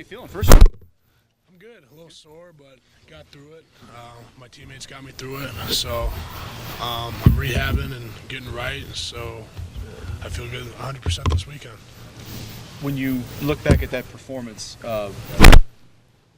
you feeling? First of all, I'm good. A little sore, but got through it. My teammates got me through it, so I'm rehabbing and getting right. So I feel good 100% this weekend. when you look back at that performance, running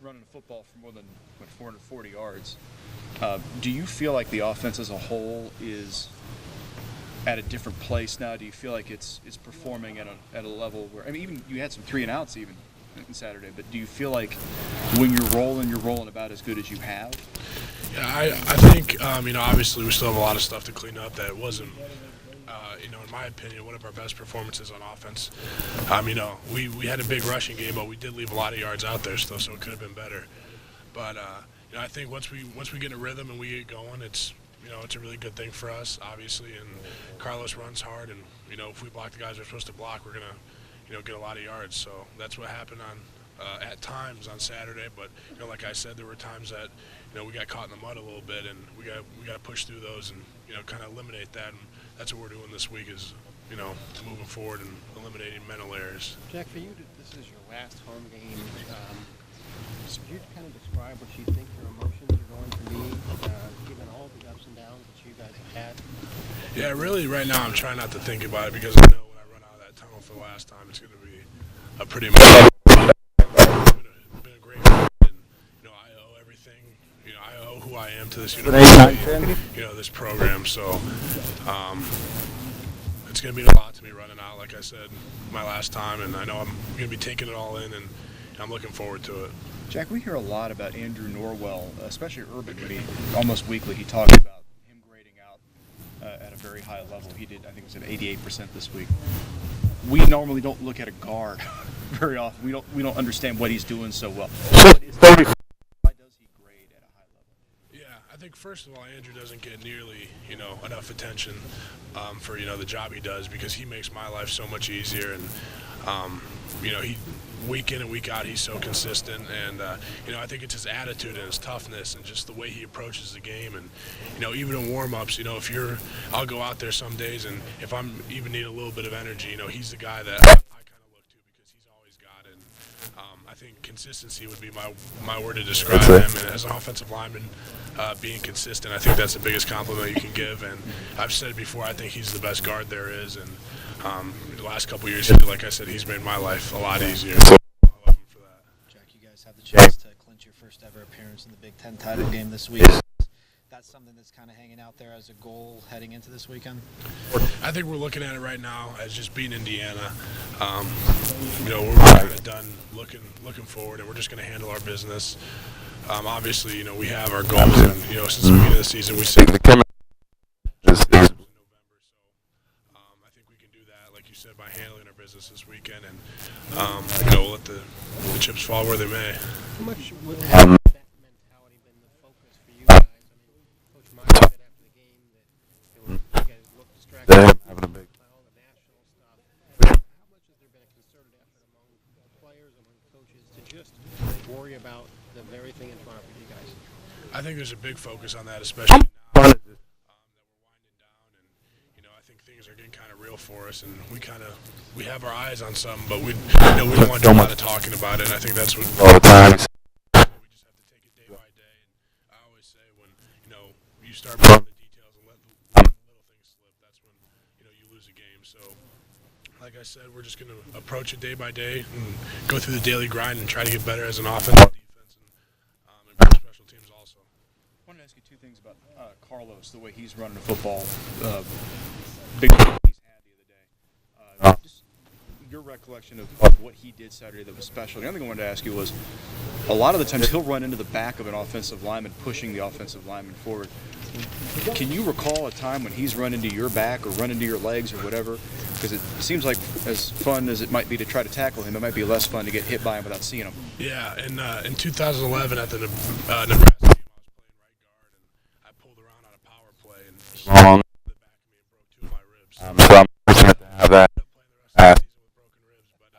a football for more than 440 yards, do you feel like the offense as a whole is at a different place now? Do you feel like it's performing at a level where, I mean, even you had some 3 and outs even on Saturday, but do you feel like when you're rolling about as good as you have? Yeah, I think obviously we still have a lot of stuff to clean up that wasn't in my opinion, one of our best performances on offense. We had a big rushing game, but we did leave a lot of yards out there still, so it could have been better. But I think once we get in a rhythm and we get going, it's a really good thing for us, obviously. And Carlos runs hard, and if we block the guys we're supposed to block, we're gonna get a lot of yards. So that's what happened at times on Saturday. But like I said, there were times that we got caught in the mud a little bit, and we got to push through those and kind of eliminate that. And that's what we're doing this week is moving forward and eliminating mental errors. Jack, for you, this is your last home game. Could you kind of describe what you think your emotions are going to be, given all the ups and downs that you guys have had? Yeah, really, right now I'm trying not to think about it because I know when I run out of that tunnel for the last time, it's going to be a pretty emotional. It's been a great week, and I owe everything. I owe who I am to this university, this program. So it's going to mean a lot to me running out, like I said, my last time, and I know I'm going to be taking it all in, and I'm looking forward to it. Jack, we hear a lot about Andrew Norwell, especially Urban, when almost weekly he talks about him grading out at a very high level. He did, I think it was at 88% this week. We normally don't look at a guard very often. We don't understand what he's doing so well. Why does he grade at a high level? Yeah, I think first of all, Andrew doesn't get nearly enough attention for the job he does because he makes my life so much easier, and he week in and week out he's so consistent, and I think it's his attitude and his toughness and just the way he approaches the game. And even in warm-ups, I'll go out there some days, and if I'm even need a little bit of energy, he's the guy that I kind of look to because he's always got it. And I think consistency would be my word to describe him. And as an offensive lineman, being consistent, I think that's the biggest compliment you can give. And I've said it before, I think he's the best guard there is. And the last couple of years, like I said, he's made my life a lot easier. So I love him for that. Jack, you guys have the chance to clinch your first ever appearance in the Big Ten title game this week. That's something that's kind of hanging out there as a goal heading into this weekend? I think we're looking at it right now as just beating Indiana. We're kind of done looking forward, and we're just going to handle our business. Obviously, we have our goals, and since the beginning of the season, we said I think we can do that, like you said, by handling our business this weekend, and we'll let the chips fall where they may. How much would that mentality been the focus for you guys? I mean, Coach Meyer said after the game that you guys look distracted by all the national stuff. How much has there been a concerted effort among the players, among coaches, to just worry about the very thing in front of you guys? I think there's a big focus on that, especially now that we're winding down, and I think things are getting kind of real for us, and we have our eyes on something, but we don't want to do a lot of talking about it. And I think that's what all the time. We just have to take it day by day. And I always say when you start putting the details and let the little things slip, that's when you lose a game. So, like I said, we're just going to approach it day by day and go through the daily grind and try to get better as an offense, defense, and improve special teams also. I wanted to ask you 2 things about Carlos, the way he's running the football. Big game he's had the other day. Just your recollection of what he did Saturday that was special. The other thing I wanted to ask you was, a lot of the times he'll run into the back of an offensive lineman, pushing the offensive lineman forward. Can you recall a time when he's run into your back or run into your legs or whatever? Because it seems like as fun as it might be to try to tackle him, it might be less fun to get hit by him without seeing him. Yeah, in 2011 at the Nebraska game, I was playing right guard, and I pulled around on a power play, and he hit the back of me and broke 2 of my ribs. So I'm fortunate to have that. Playing the rest of the season with broken ribs, but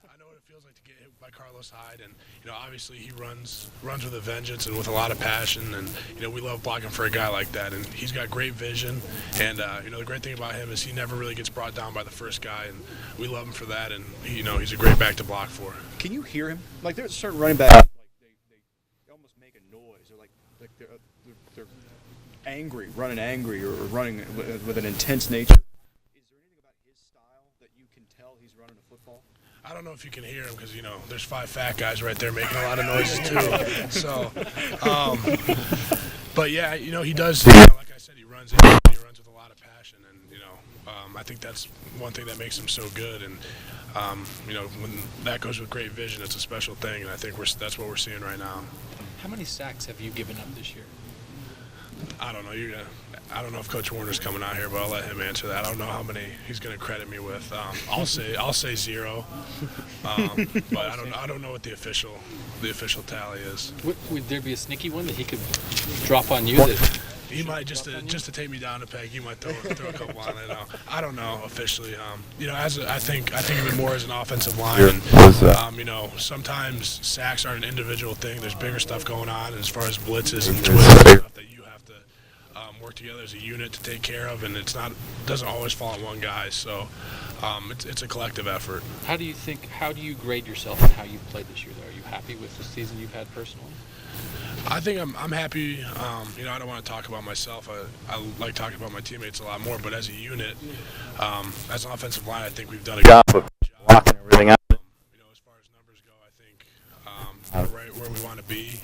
I know what it feels like to get hit by Carlos Hyde, and obviously he runs with a vengeance and with a lot of passion, and we love blocking for a guy like that, and he's got great vision, and the great thing about him is he never really gets brought down by the first guy, and we love him for that, and he's a great back to block for. Can you hear him? Like there's certain running backs, like they almost make a noise, or like they're angry, running angry, or running with an intense nature. Is there anything about his style that you can tell he's running a football? I don't know if you can hear him because there's 5 fat guys right there making a lot of noises too. So, but yeah, he does. Like I said, he runs with a lot of passion, and I think that's one thing that makes him so good. And when that goes with great vision, it's a special thing, and I think that's what we're seeing right now. How many sacks have you given up this year? I don't know. I don't know if Coach Warner's coming out here, but I'll let him answer that. I don't know how many he's going to credit me with. I'll say 0, but I don't know what the official tally is. Would there be a sneaky one that he could drop on you? That he might just to take me down a peg. He might throw a couple on it. I don't know officially. I think of it more as an offensive line. And, sometimes sacks aren't an individual thing. There's bigger stuff going on as far as blitzes and twists and stuff that you have to work together as a unit to take care of, and doesn't always fall on one guy. So it's a collective effort. How do you grade yourself and how you've played this year? Though, are you happy with the season you've had personally? I think I'm happy. I don't want to talk about myself. I like talking about my teammates a lot more. But as a unit, as an offensive line, I think we've done a good job of blocking everything out. As far as numbers go, I think we're right where we want to be,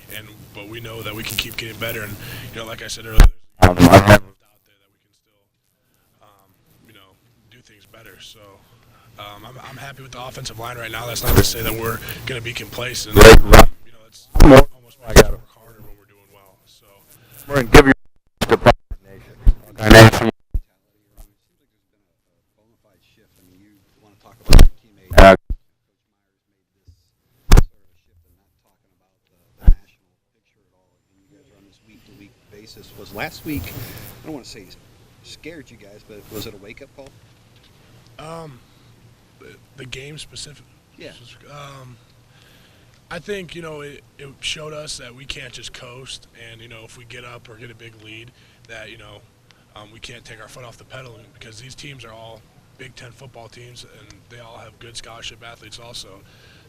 but we know that we can keep getting better. And like I said earlier, there's out there that we can still, do things better. So I'm happy with the offensive line right now. That's not to say that we're going to be complacent. It's almost I got to work harder when we're doing well. So we're going to give you the nation. Okay. Was last week, I don't want to say scared you guys, but was it a wake-up call? The game specific. Yeah. I think, it showed us that we can't just coast, and, if we get up or get a big lead, that, we can't take our foot off the pedal, because these teams are all Big Ten football teams, and they all have good scholarship athletes also.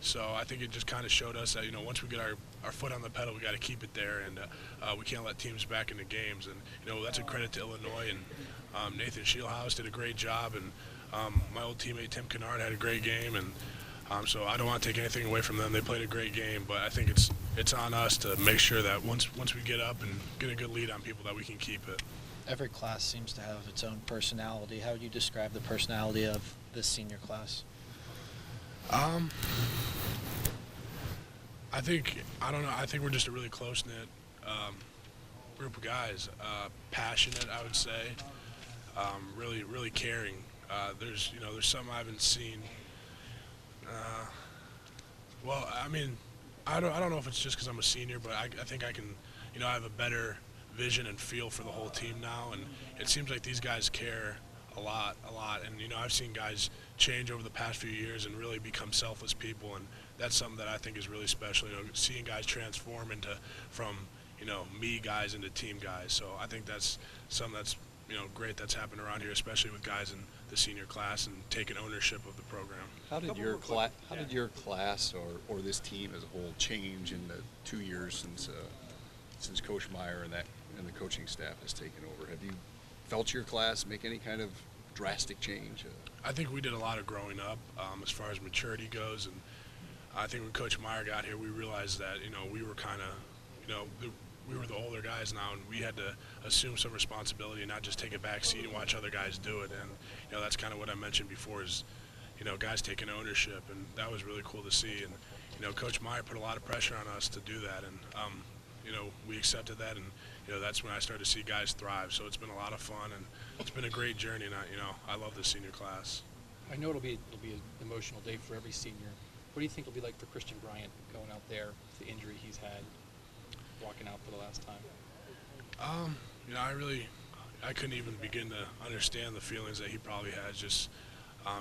So I think it just kind of showed us that, once we get our foot on the pedal, we got to keep it there, and we can't let teams back into games. And, that's a credit to Illinois, and Nathan Shielhouse did a great job, and my old teammate Tim Kennard had a great game, and so I don't want to take anything away from them. They played a great game, but I think it's on us to make sure that once we get up and get a good lead on people, that we can keep it. Every class seems to have its own personality. How would you describe the personality of this senior class? I don't know. I think we're just a really close-knit group of guys. Passionate, I would say. Really, really caring. There's something I haven't seen. I don't know if it's just because I'm a senior, but I think I can, I have a better vision and feel for the whole team now, and it seems like these guys care a lot, and I've seen guys change over the past few years and really become selfless people, and that's something that I think is really special. Seeing guys transform from me guys into team guys. So I think that's something that's great that's happened around here, especially with guys in the senior class and taking ownership of the program. How did your class or this team as a whole change in the 2 years since Coach Meyer and the coaching staff has taken over? Have you felt your class make any kind of drastic change? I think we did a lot of growing up as far as maturity goes, and I think when Coach Meyer got here, we realized that we were kind of we were the older guys now, and we had to assume some responsibility and not just take a back seat and watch other guys do it. And that's kind of what I mentioned before is guys taking ownership, and that was really cool to see. And Coach Meyer put a lot of pressure on us to do that, and we accepted that, and that's when I started to see guys thrive. So it's been a lot of fun, and it's been a great journey, and I love this senior class. I know it'll be an emotional day for every senior. What do you think it'll be like for Christian Bryant going out there with the injury he's had, walking out for the last time? I couldn't even begin to understand the feelings that he probably has, just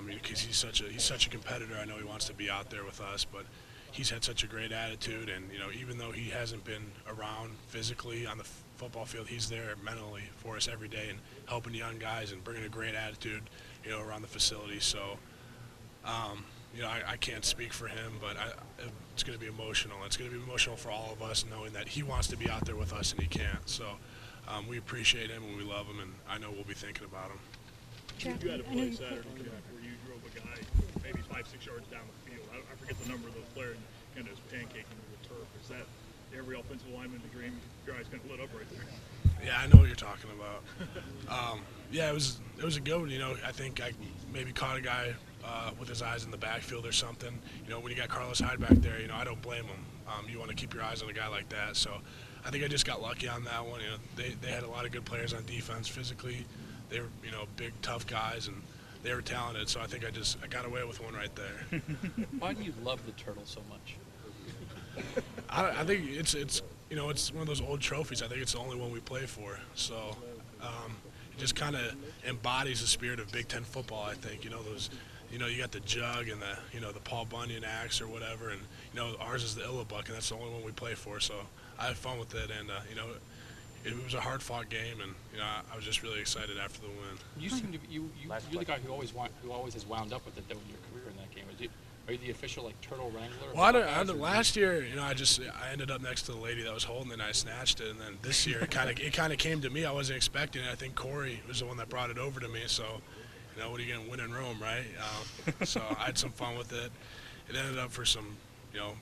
because he's such a competitor. I know he wants to be out there with us, but he's had such a great attitude, and even though he hasn't been around physically on the football field, he's there mentally for us every day and helping young guys and bringing a great attitude, around the facility. So, I can't speak for him, but it's going to be emotional. It's going to be emotional for all of us, knowing that he wants to be out there with us and he can't. So, we appreciate him and we love him, and I know we'll be thinking about him. You had a play Saturday where you drove a guy maybe 5-6 yards down the field. I forget the number of those players, and kind of just pancaking to the turf. Is that every offensive lineman's dream? Your eyes kind of lit up right there. Yeah, I know what you're talking about. Yeah, it was a good one. I think I maybe caught a guy with his eyes in the backfield or something. When you got Carlos Hyde back there, I don't blame him. You want to keep your eyes on a guy like that. So I think I just got lucky on that one. They had a lot of good players on defense physically. They were, big, tough guys, and they were talented. So I think I got away with one right there. Why do you love the turtle so much? I think it's it's one of those old trophies. I think it's the only one we play for. So it just kind of embodies the spirit of Big Ten football. I think those. You got the jug and the Paul Bunyan axe or whatever, and ours is the Illibuck, and that's the only one we play for. So I had fun with it, and it was a hard-fought game, and I was just really excited after the win. You seem to be, you're the guy who always has wound up with it though in your career in that game. Are you the official Turtle Wrangler? Well, last year, I ended up next to the lady that was holding it, and I snatched it, and then this year it kind of came to me. I wasn't expecting it. I think Corey was the one that brought it over to me. So, what are you gonna win in Rome, right? So I had some fun with it. It ended up for some,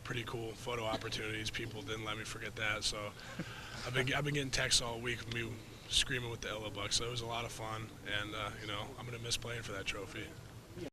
pretty cool photo opportunities. People didn't let me forget that. So I've been getting texts all week of me screaming with the Illibuck. So it was a lot of fun, and I'm gonna miss playing for that trophy.